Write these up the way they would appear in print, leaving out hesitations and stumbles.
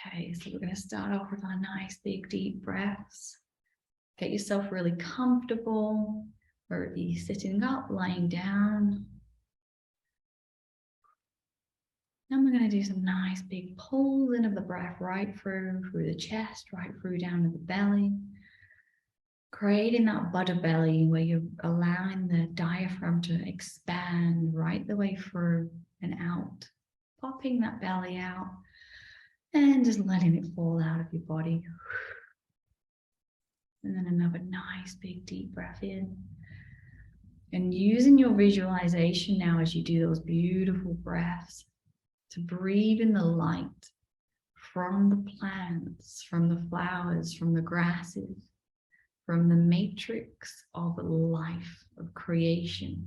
Okay, so we're going to start off with our nice big deep breaths. Get yourself really comfortable, whether it be sitting up, lying down. Then we're going to do some nice big pulls in of the breath right through the chest, right through down to the belly. Creating that butter belly where you're allowing the diaphragm to expand right the way through and out. Popping that belly out and just letting it fall out of your body. And then another nice big deep breath in. And using your visualization now as you do those beautiful breaths to breathe in the light from the plants, from the flowers, from the grasses, from the matrix of life, of creation.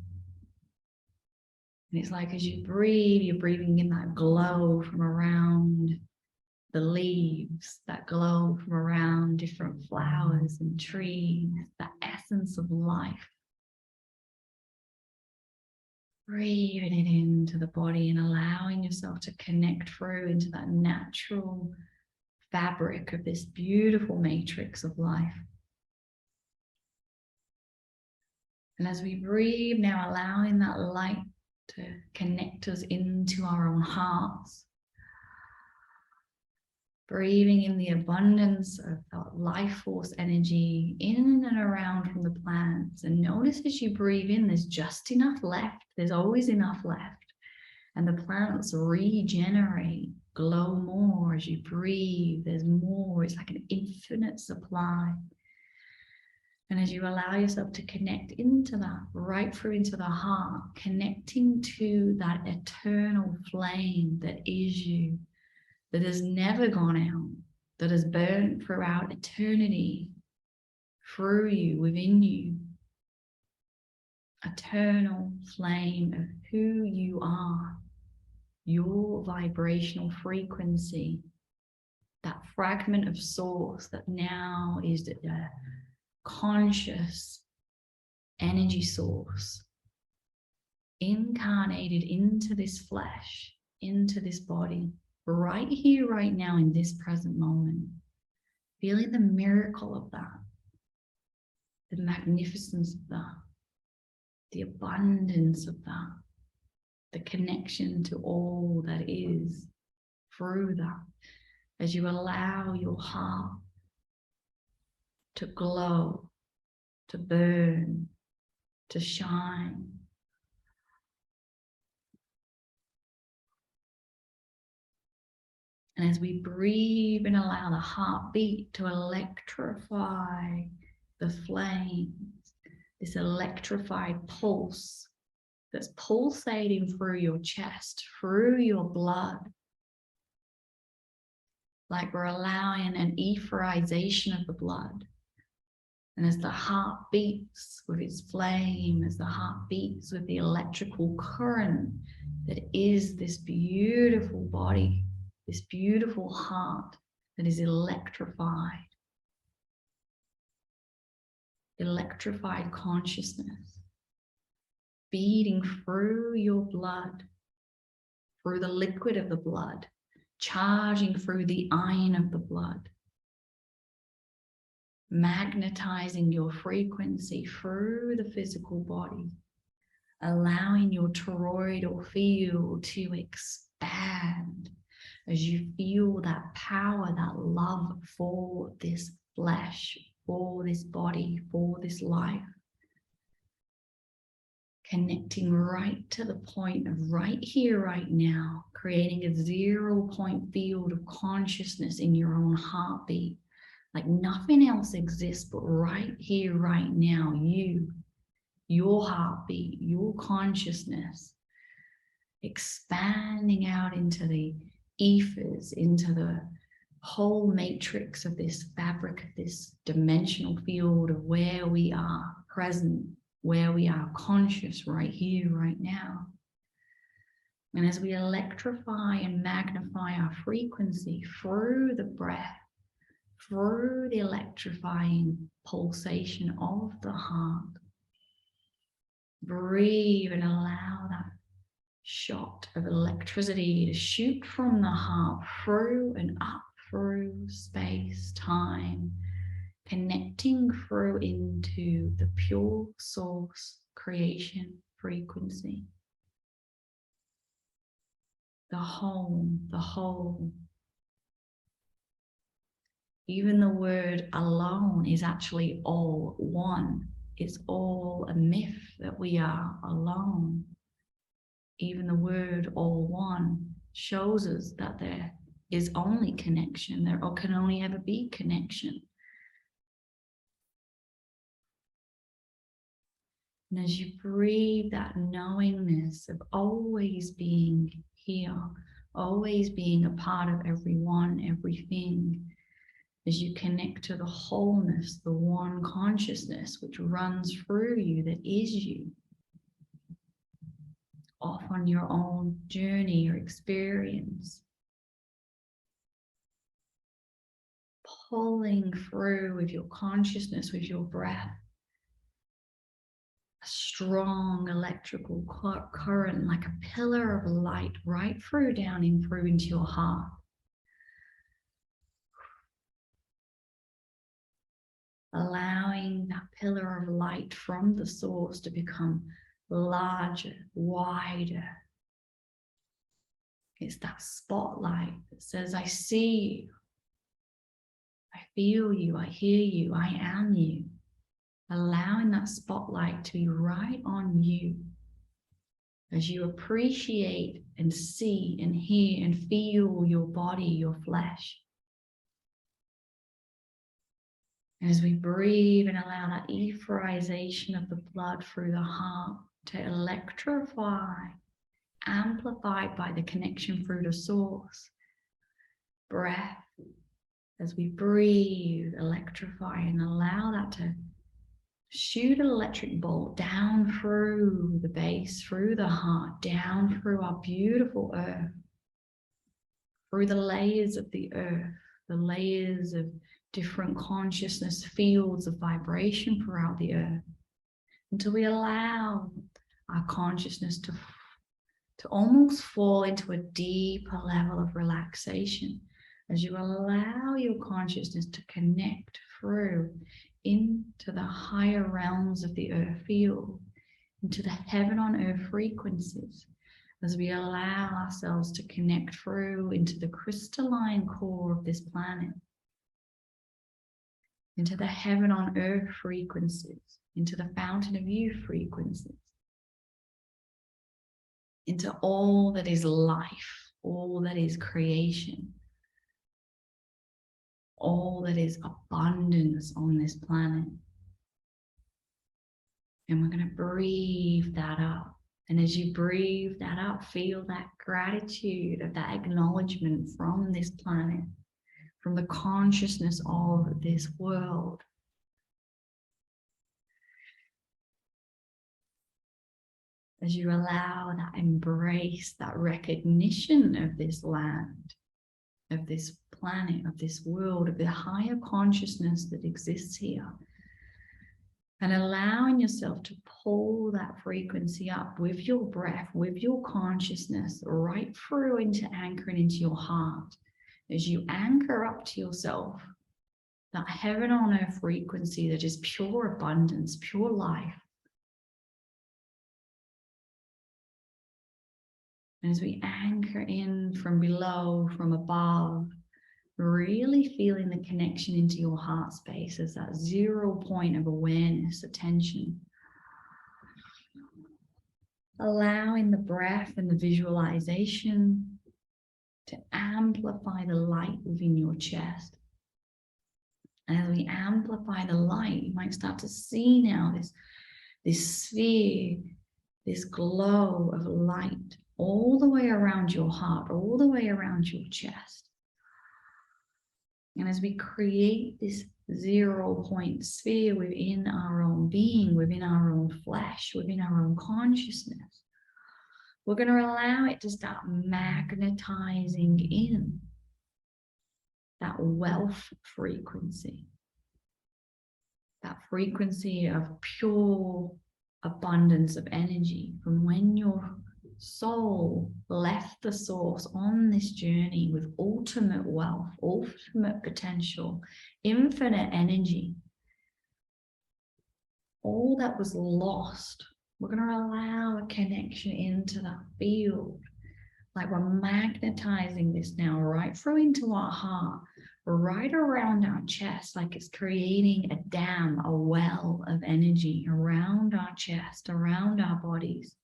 And it's like as you breathe, you're breathing in that glow from around the leaves, that glow from around different flowers and trees, that essence of life. Breathing it into the body and allowing yourself to connect through into that natural fabric of this beautiful matrix of life. And as we breathe, now allowing that light to connect us into our own hearts. Breathing in the abundance of that life force energy in and around from the plants. And notice as you breathe in, there's just enough left. There's always enough left. And the plants regenerate, glow more as you breathe. There's more. It's like an infinite supply. And as you allow yourself to connect into that, right through into the heart, connecting to that eternal flame that is you, that has never gone out, that has burnt throughout eternity, through you, within you. Eternal flame of who you are, your vibrational frequency, that fragment of source that now is the conscious energy source, incarnated into this flesh, into this body, right here, right now, in this present moment, feeling the miracle of that, the magnificence of that, the abundance of that, the connection to all that is through that, as you allow your heart to glow, to burn, to shine. And as we breathe and allow the heartbeat to electrify the flames, this electrified pulse that's pulsating through your chest, through your blood, like we're allowing an etherization of the blood. And as the heart beats with its flame, as the heart beats with the electrical current that is this beautiful body, this beautiful heart that is electrified, electrified consciousness, beating through your blood, through the liquid of the blood, charging through the iron of the blood, magnetizing your frequency through the physical body, allowing your toroidal field to expand as you feel that power, that love for this flesh, for this body, for this life. Connecting right to the point of right here, right now, creating a 0-point field of consciousness in your own heartbeat. Like nothing else exists but right here, right now, you, your heartbeat, your consciousness, expanding out into the ethers, into the whole matrix of this fabric, of this dimensional field of where we are present, where we are conscious right here, right now. And as we electrify and magnify our frequency through the breath, through the electrifying pulsation of the heart, breathe and allow that shot of electricity to shoot from the heart through and up through space, time, connecting through into the pure source creation frequency. The whole. Even the word alone is actually all one. It's all a myth that we are alone. Even the word all one shows us that there is only connection. There can only ever be connection. And as you breathe that knowingness of always being here, always being a part of everyone, everything, as you connect to the wholeness, the one consciousness which runs through you, that is you, off on your own journey or experience, pulling through with your consciousness, with your breath, a strong electrical current, like a pillar of light, right through, down in through into your heart. Allowing that pillar of light from the source to become larger, wider. It's that spotlight that says, I see you, I feel you, I hear you, I am you. Allowing that spotlight to be right on you as you appreciate and see and hear and feel your body, your flesh. As we breathe and allow that etherization of the blood through the heart to electrify, amplified by the connection through the source. Breath, as we breathe, electrify and allow that to shoot an electric bolt down through the base, through the heart, down through our beautiful earth, through the layers of the earth, the layers of different consciousness fields of vibration throughout the earth, until we allow our consciousness to almost fall into a deeper level of relaxation, as you allow your consciousness to connect through into the higher realms of the earth field, into the heaven on earth frequencies, as we allow ourselves to connect through into the crystalline core of this planet, into the heaven on earth frequencies, into the fountain of youth frequencies, into all that is life, all that is creation, all that is abundance on this planet. And we're going to breathe that up. And as you breathe that up, feel that gratitude of that acknowledgement from this planet, from the consciousness of this world. As you allow that embrace, that recognition of this land, of this planet, of this world, of the higher consciousness that exists here, and allowing yourself to pull that frequency up with your breath, with your consciousness, right through into anchoring into your heart. As you anchor up to yourself, that heaven on earth frequency that is pure abundance, pure life. And as we anchor in from below, from above, really feeling the connection into your heart space as that 0 point of awareness, attention. Allowing the breath and the visualization to amplify the light within your chest. And as we amplify the light, you might start to see now this sphere, this glow of light all the way around your heart, all the way around your chest. And as we create this 0 point sphere within our own being, within our own flesh, within our own consciousness, we're going to allow it to start magnetizing in that wealth frequency, that frequency of pure abundance of energy from when you're soul left the source on this journey with ultimate wealth, ultimate potential, infinite energy, all that was lost, we're going to allow a connection into that field. Like we're magnetizing this now right through into our heart, right around our chest, like it's creating a dam, a well of energy around our chest, around our bodies.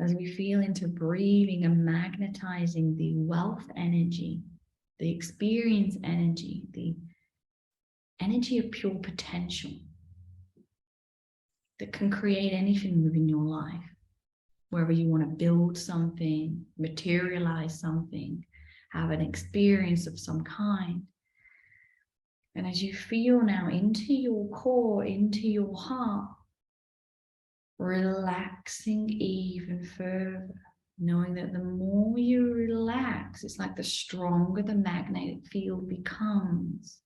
As we feel into breathing and magnetizing the wealth energy, the experience energy, the energy of pure potential that can create anything within your life. Wherever you want to build something, materialize something, have an experience of some kind. And as you feel now into your core, into your heart, relaxing even further, knowing that the more you relax, it's like the stronger the magnetic field becomes.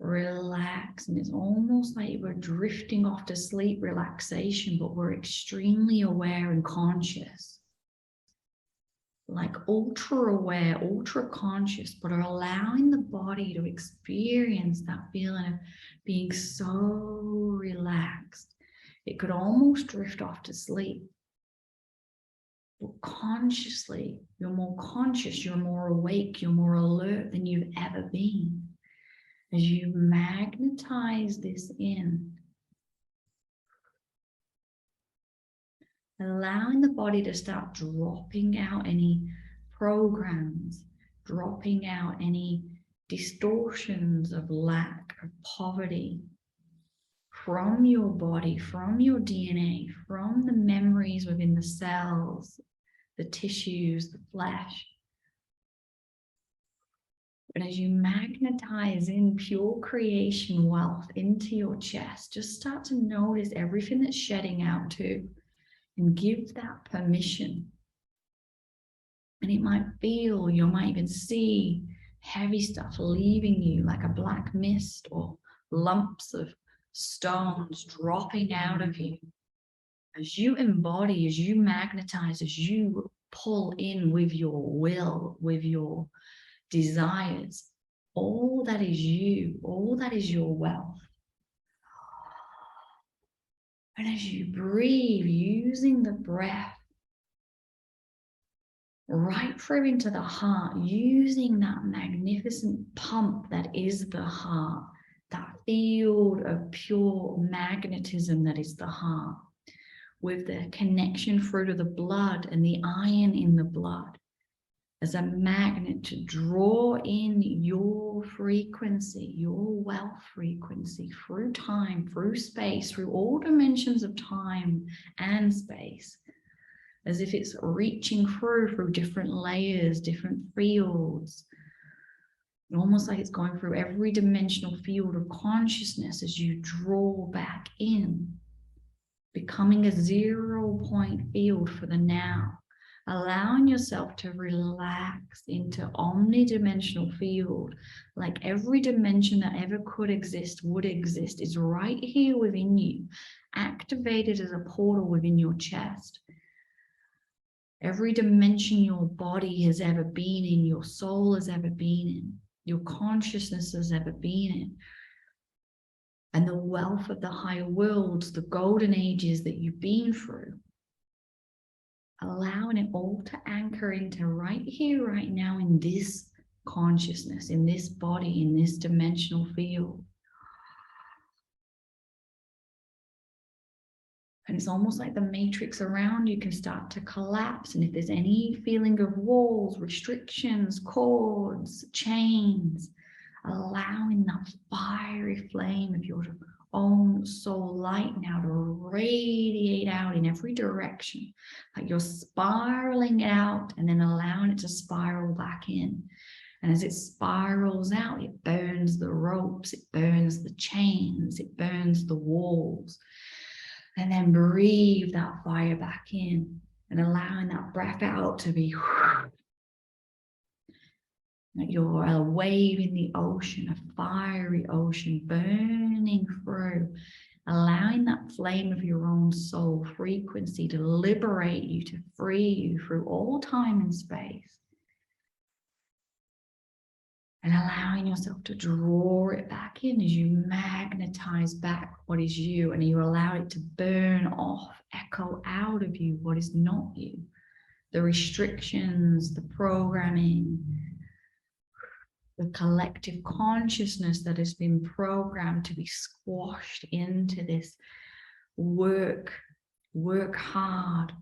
Relax, and it's almost like we're drifting off to sleep relaxation, but we're extremely aware and conscious, like ultra aware, ultra conscious, but are allowing the body to experience that feeling of being so relaxed. It could almost drift off to sleep. But consciously, you're more conscious, you're more awake, you're more alert than you've ever been. As you magnetize this in, allowing the body to start dropping out any programs, dropping out any distortions of lack, of poverty from your body, from your DNA, from the memories within the cells, the tissues, the flesh. And as you magnetize in pure creation wealth into your chest, just start to notice everything that's shedding out too, and give that permission. And it might feel, you might even see heavy stuff leaving you like a black mist, or lumps of stones dropping out of you. As you embody, as you magnetize, as you pull in with your will, with your desires, all that is you, all that is your wealth. And as you breathe, using the breath right through into the heart, using that magnificent pump that is the heart, that field of pure magnetism that is the heart, with the connection through to the blood and the iron in the blood, as a magnet to draw in your frequency, your wealth frequency, through time, through space, through all dimensions of time and space, as if it's reaching through different layers, different fields, almost like it's going through every dimensional field of consciousness as you draw back in, becoming a 0-point field for the now. Allowing yourself to relax into omnidimensional field, like every dimension that ever could exist, would exist, is right here within you, activated as a portal within your chest. Every dimension your body has ever been in, your soul has ever been in, your consciousness has ever been in, and the wealth of the higher worlds, the golden ages that you've been through. Allowing it all to anchor into right here, right now, in this consciousness, in this body, in this dimensional field. And it's almost like the matrix around you can start to collapse. And if there's any feeling of walls, restrictions, cords, chains, allowing that fiery flame of your own soul light now to radiate out in every direction, like you're spiraling out and then allowing it to spiral back in. And as it spirals out, it burns the ropes, it burns the chains, it burns the walls. And then breathe that fire back in, and allowing that breath out to be like you're a wave in the ocean, a fiery ocean burning through, allowing that flame of your own soul frequency to liberate you, to free you through all time and space. And allowing yourself to draw it back in as you magnetize back what is you, and you allow it to burn off, echo out of you what is not you. The restrictions, the programming, the collective consciousness that has been programmed to be squashed into this work hard,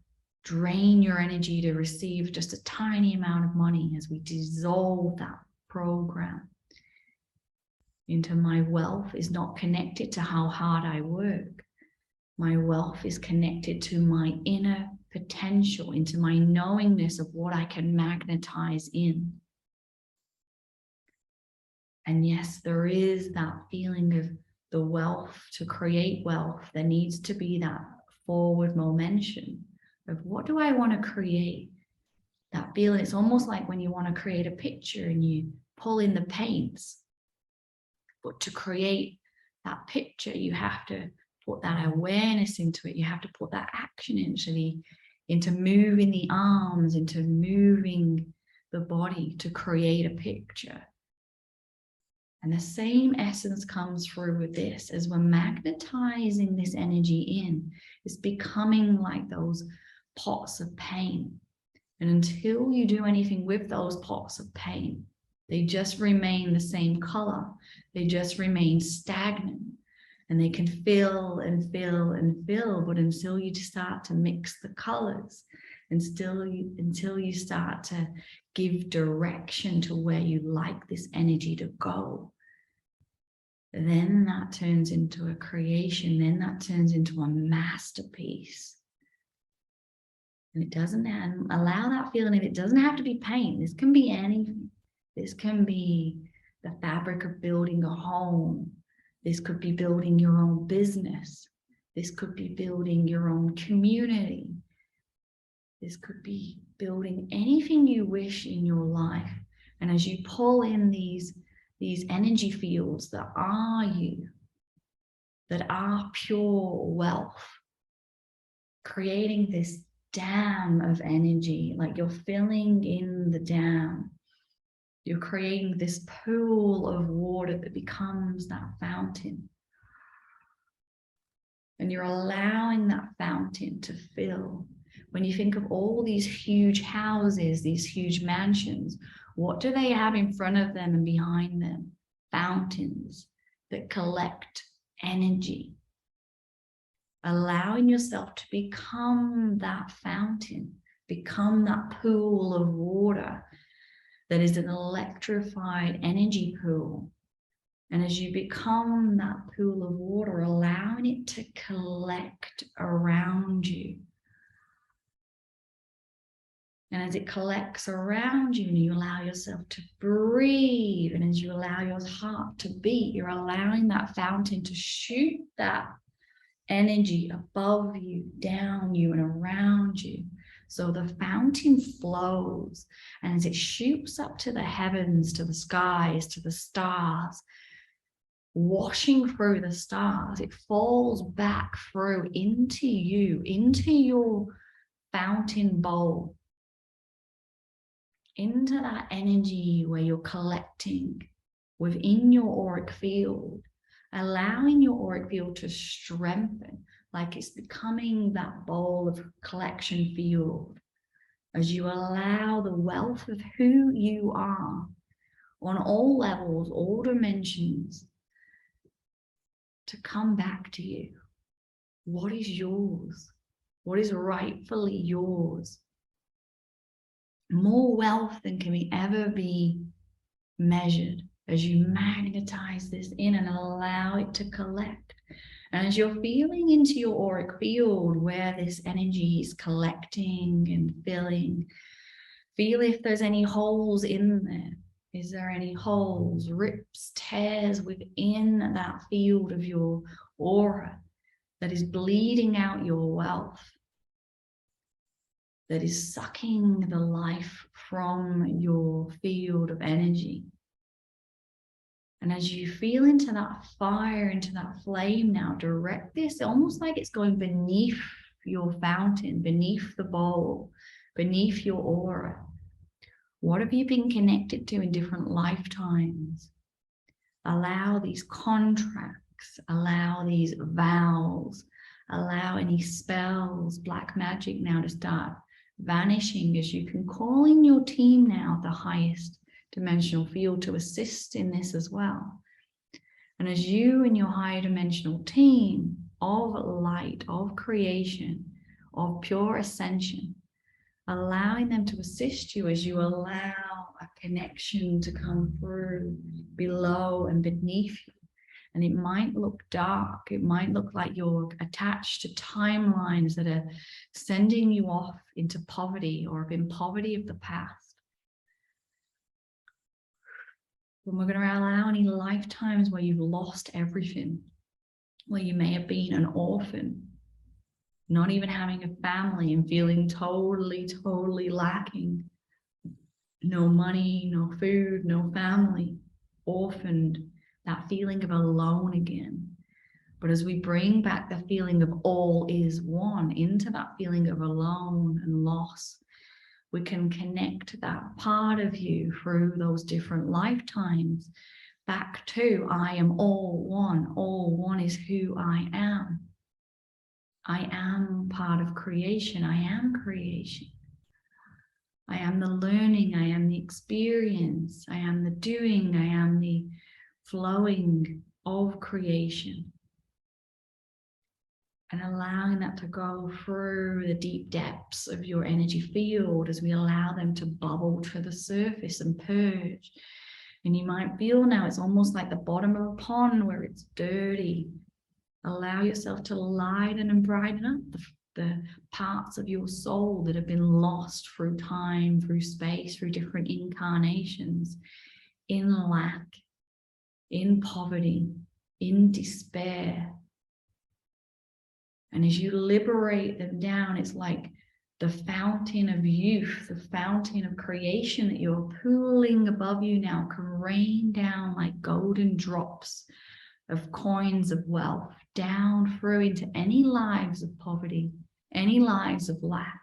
drain your energy to receive just a tiny amount of money, as we dissolve that program into my wealth is not connected to how hard I work. My wealth is connected to my inner potential, into my knowingness of what I can magnetize in. And yes, there is that feeling of the wealth. To create wealth, there needs to be that forward momentum of what do I want to create? That feeling, it's almost like when you want to create a picture and you pull in the paints. But to create that picture, you have to put that awareness into it. You have to put that action into moving the arms, into moving the body to create a picture. And the same essence comes through with this. As we're magnetizing this energy in, it's becoming like those pots of paint. And until you do anything with those pots of paint, they just remain the same color. They just remain stagnant. And they can fill and fill and fill. But until you start to mix the colors, until you start to give direction to where you like this energy to go, then that turns into a creation. Then that turns into a masterpiece. And it doesn't allow that feeling. If it doesn't have to be paint, this can be anything. This can be the fabric of building a home. This could be building your own business. This could be building your own community. This could be building anything you wish in your life. And as you pull in these energy fields that are you, that are pure wealth, creating this dam of energy, like you're filling in the dam. You're creating this pool of water that becomes that fountain. And you're allowing that fountain to fill. When you think of all these huge houses, these huge mansions, what do they have in front of them and behind them? Fountains that collect energy. Allowing yourself to become that fountain, become that pool of water that is an electrified energy pool. And as you become that pool of water, allowing it to collect around you. And as it collects around you and you allow yourself to breathe, and as you allow your heart to beat, you're allowing that fountain to shoot that energy above you, down you, and around you. So the fountain flows, and as it shoots up to the heavens, to the skies, to the stars, washing through the stars, it falls back through into you, into your fountain bowl, into that energy where you're collecting within your auric field, allowing your auric field to strengthen, like it's becoming that bowl of collection field, as you allow the wealth of who you are on all levels, all dimensions, to come back to you. What is yours? What is rightfully yours? More wealth than can ever be measured as you magnetize this in and allow it to collect. And as you're feeling into your auric field where this energy is collecting and filling, feel if there's any holes in there. Is there any holes, rips, tears within that field of your aura that is bleeding out your wealth, that is sucking the life from your field of energy? And as you feel into that fire, into that flame now, direct this almost like it's going beneath your fountain, beneath the bowl, beneath your aura. What have you been connected to in different lifetimes? Allow these contracts, allow these vows, allow any spells, black magic now to start vanishing as you can call in your team now, the highest dimensional field, to assist in this as well. And as you and your higher dimensional team of light, of creation, of pure ascension, allowing them to assist you as you allow a connection to come through below and beneath you. And it might look dark. It might look like you're attached to timelines that are sending you off into poverty or in poverty of the past. And we're going to allow any lifetimes where you've lost everything, where you may have been an orphan, not even having a family and feeling totally lacking. No money, no food, no family, orphaned, that feeling of alone again. But as we bring back the feeling of all is one into that feeling of alone and loss, we can connect that part of you through those different lifetimes back to I am all one. All one is who I am. I am part of creation. I am creation. I am the learning. I am the experience. I am the doing. I am the flowing of creation. And allowing that to go through the deep depths of your energy field as we allow them to bubble to the surface and purge. And you might feel now it's almost like the bottom of a pond where it's dirty. Allow yourself to lighten and brighten up the parts of your soul that have been lost through time, through space, through different incarnations, in lack, in poverty, in despair. And as you liberate them down, it's like the fountain of youth, the fountain of creation that you're pooling above you now can rain down like golden drops of coins of wealth down through into any lives of poverty, any lives of lack.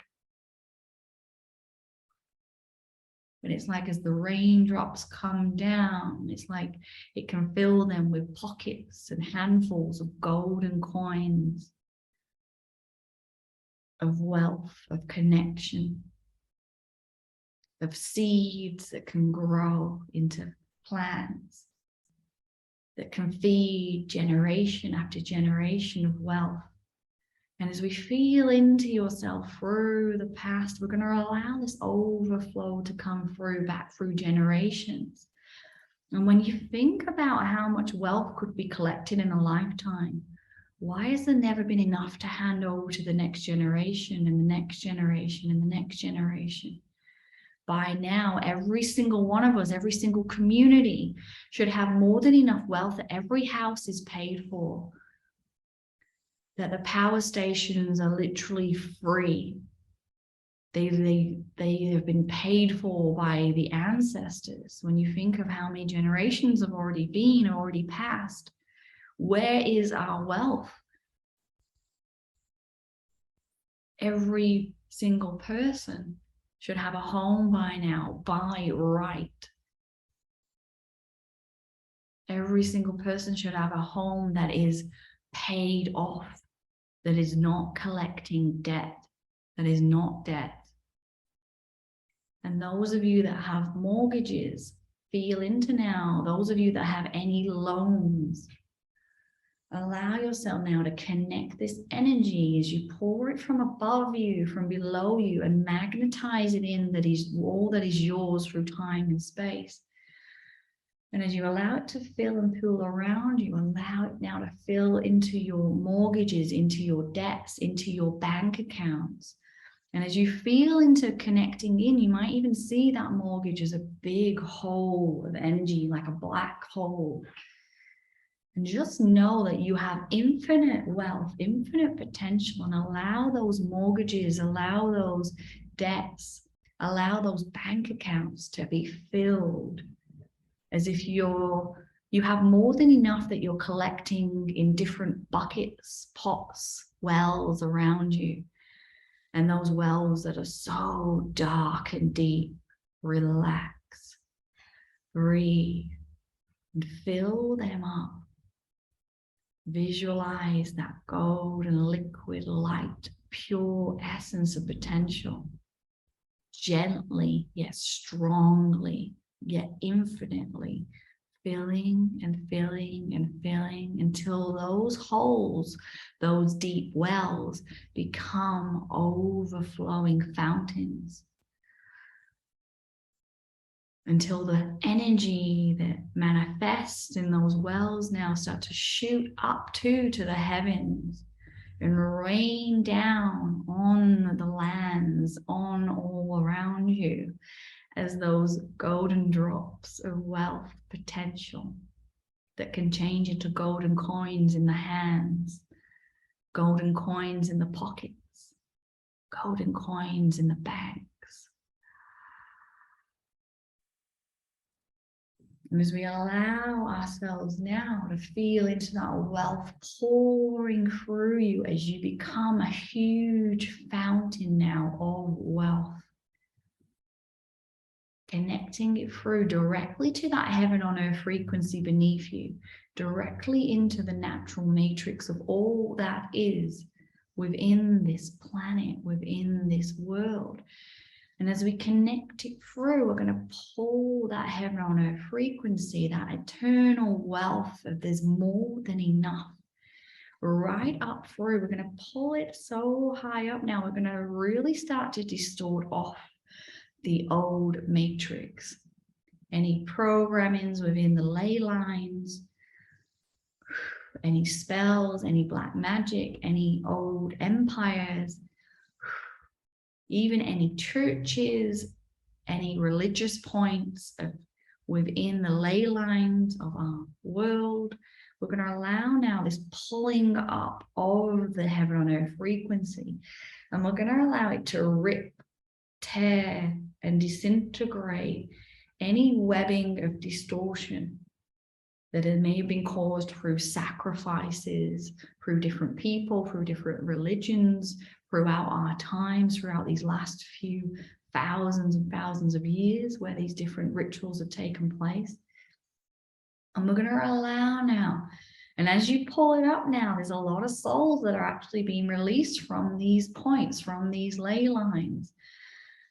But it's like as the raindrops come down, it's like it can fill them with pockets and handfuls of golden coins, of wealth, of connection, of seeds that can grow into plants, that can feed generation after generation of wealth. And as we feel into yourself through the past, we're going to allow this overflow to come through, back through generations. And when you think about how much wealth could be collected in a lifetime, why has there never been enough to hand over to the next generation and the next generation and the next generation? By now, every single one of us, every single community should have more than enough wealth that every house is paid for, that the power stations are literally free. They have been paid for by the ancestors. When you think of how many generations have already been, already passed, where is our wealth? Every single person should have a home by now, by right. Every single person should have a home that is paid off, that is not collecting debt, that is not debt. And those of you that have mortgages, feel into now, those of you that have any loans, allow yourself now to connect this energy as you pour it from above you, from below you, and magnetize it in that is all that is yours through time and space. And as you allow it to fill and pool around you, allow it now to fill into your mortgages, into your debts, into your bank accounts. And as you feel into connecting in, you might even see that mortgage as a big hole of energy, like a black hole. And just know that you have infinite wealth, infinite potential, and allow those mortgages, allow those debts, allow those bank accounts to be filled as if you're You have more than enough that you're collecting in different buckets, pots, wells around you. And those wells that are so dark and deep, relax, breathe, and fill them up. Visualize that golden liquid light, pure essence of potential. Gently, yet strongly, yet infinitely, filling and filling and filling until those holes, those deep wells, become overflowing fountains. Until the energy that manifests in those wells now start to shoot up to the heavens and rain down on the lands, on all around you, as those golden drops of wealth potential that can change into golden coins in the hands, golden coins in the pockets, golden coins in the bags. And as we allow ourselves now to feel into that wealth pouring through you as you become a huge fountain now of wealth, connecting it through directly to that heaven on earth frequency beneath you, directly into the natural matrix of all that is within this planet, within this world. And as we connect it through, we're going to pull that heaven on earth frequency, that eternal wealth of there's more than enough, right up through. We're going to pull it so high up now, we're going to really start to distort off the old matrix. Any programmings within the ley lines, any spells, any black magic, any old empires, even any churches, any religious points within the ley lines of our world. We're going to allow now this pulling up of the heaven on earth frequency, and we're going to allow it to rip, tear, and disintegrate any webbing of distortion that may have been caused through sacrifices, through different people, through different religions, throughout our times, throughout these last few thousands and thousands of years where these different rituals have taken place. And we're going to allow now, and as you pull it up now, there's a lot of souls that are actually being released from these points, from these ley lines.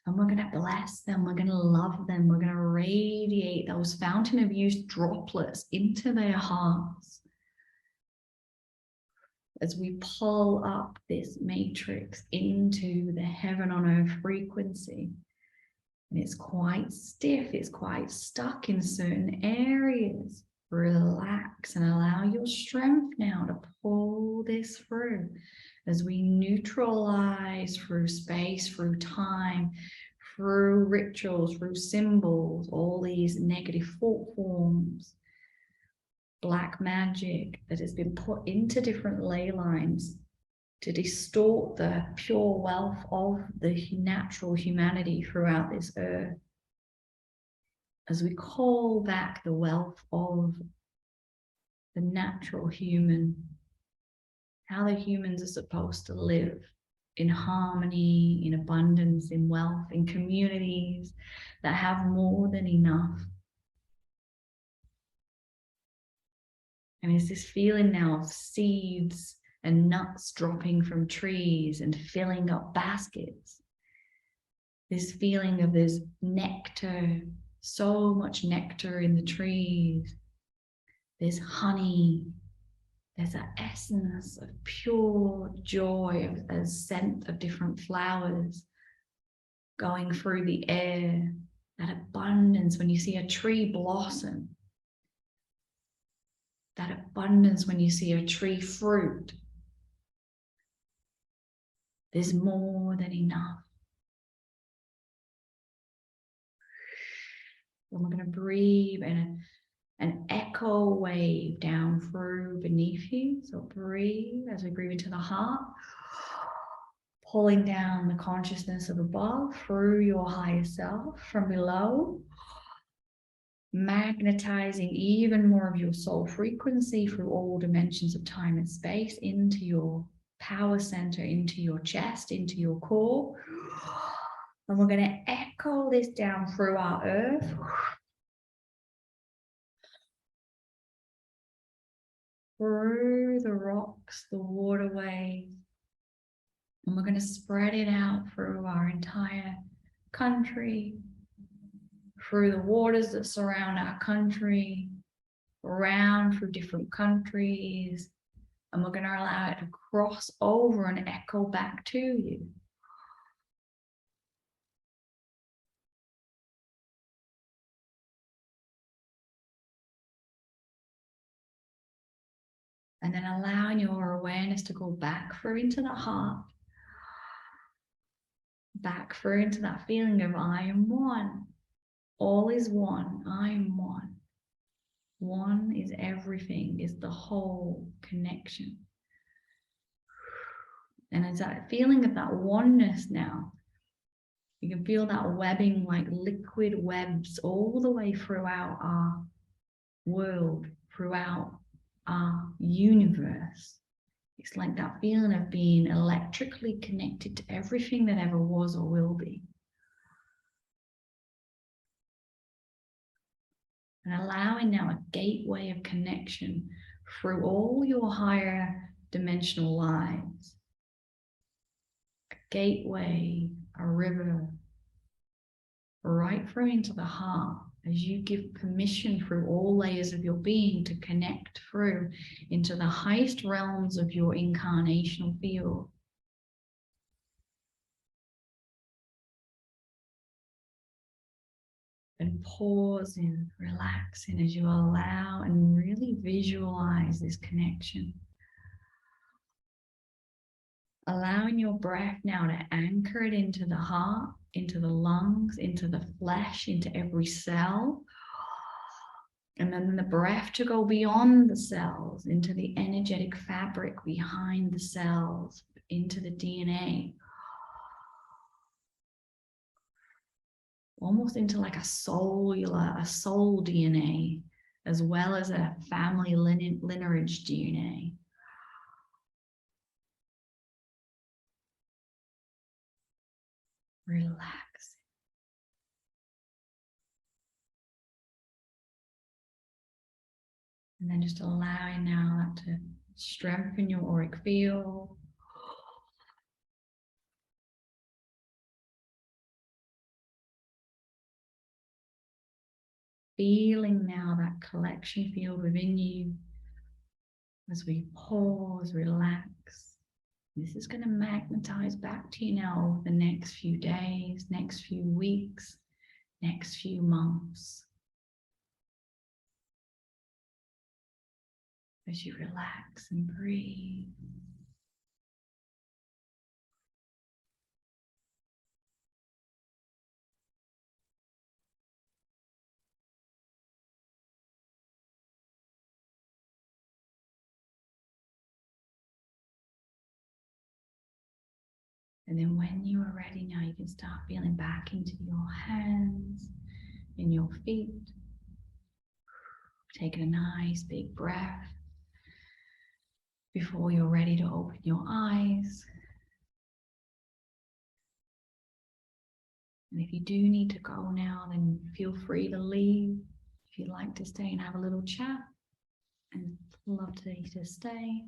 And we're going to bless them. We're going to love them. We're going to radiate those fountain of youth droplets into their hearts as we pull up this matrix into the heaven on earth frequency. And it's quite stiff. It's quite stuck in certain areas. Relax and allow your strength now to pull this through as we neutralize through space, through time, through rituals, through symbols, all these negative thought forms, black magic that has been put into different ley lines to distort the pure wealth of the natural humanity throughout this earth. As we call back the wealth of the natural human, how the humans are supposed to live in harmony, in abundance, in wealth, in communities that have more than enough. And it's this feeling now of seeds and nuts dropping from trees and filling up baskets. This feeling of there's nectar, so much nectar in the trees. There's honey. There's an essence of pure joy, a scent of different flowers going through the air, that abundance when you see a tree blossom, that abundance when you see a tree fruit. There's more than enough. And we're going to breathe and an echo wave down through beneath you. So breathe as we breathe into the heart, pulling down the consciousness of above through your higher self. From below, magnetizing even more of your soul frequency through all dimensions of time and space into your power center, into your chest, into your core. And we're going to echo this down through our earth. Through the rocks, the waterways. And we're going to spread it out through our entire country, through the waters that surround our country, around through different countries. And we're going to allow it to cross over and echo back to you. And then allowing your awareness to go back through into the heart, back through into that feeling of I am one. All is one. I am one. One is everything, is the whole connection. And it's that feeling of that oneness now. You can feel that webbing like liquid webs all the way throughout our world, throughout our universe. It's like that feeling of being electrically connected to everything that ever was or will be. And allowing now a gateway of connection through all your higher dimensional lives. A gateway, a river, right through into the heart as you give permission through all layers of your being to connect through into the highest realms of your incarnational field. And pausing, relaxing as you allow and really visualize this connection. Allowing your breath now to anchor it into the heart, into the lungs, into the flesh, into every cell. And then the breath to go beyond the cells, into the energetic fabric behind the cells, into the DNA. Almost into like a soul DNA, as well as a family lineage DNA. Relax. And then just allowing now that to strengthen your auric field. Feeling now that collection field within you as we pause, relax. This is going to magnetize back to you now over the next few days, next few weeks, next few months. As you relax and breathe. And then when you are ready now, you can start feeling back into your hands, in your feet. Taking a nice big breath before you're ready to open your eyes. And if you do need to go now, then feel free to leave. If you'd like to stay and have a little chat, and love to stay.